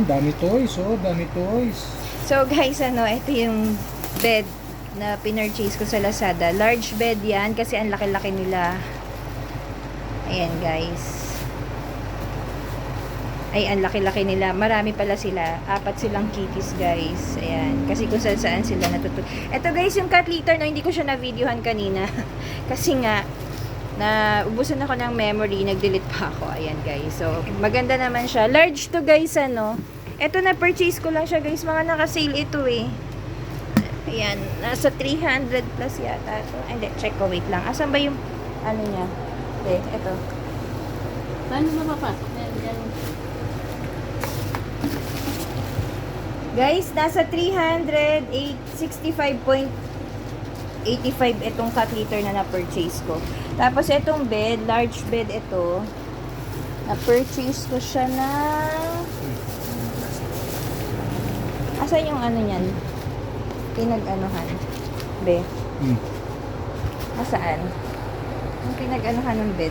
Dami toys, oh, dami toys. So guys, ito yung bed na pinurchase ko sa Lazada. Large bed yan kasi ang laki-laki nila. Ayan guys. Ay, ang laki-laki nila. Marami pala sila. 4 silang kitties guys. Ayan. Kasi kung saan sila natutulog. Ito guys, yung cat litter, no, hindi ko siya na-videohan kanina. Kasi nga, ubusan ako ng memory, nag-delete pa ako. Ayan guys. So, maganda naman siya. Large to guys, Ito na-purchase ko lang siya guys. Mga naka-sale ito eh. Ayan. Nasa 300 plus yata ito. Hindi, check ko. Wait lang. Asan ba yung, niya? Ito. Paano mapapasok? Yan. Guys, nasa 365.85 itong cat litter na na-purchase ko. Tapos itong bed, large bed ito, na-purchase ko siya na... Asan yung niyan? Pinag-anuhan. Be. Asaan? Yung pinag-anuhan ng bed.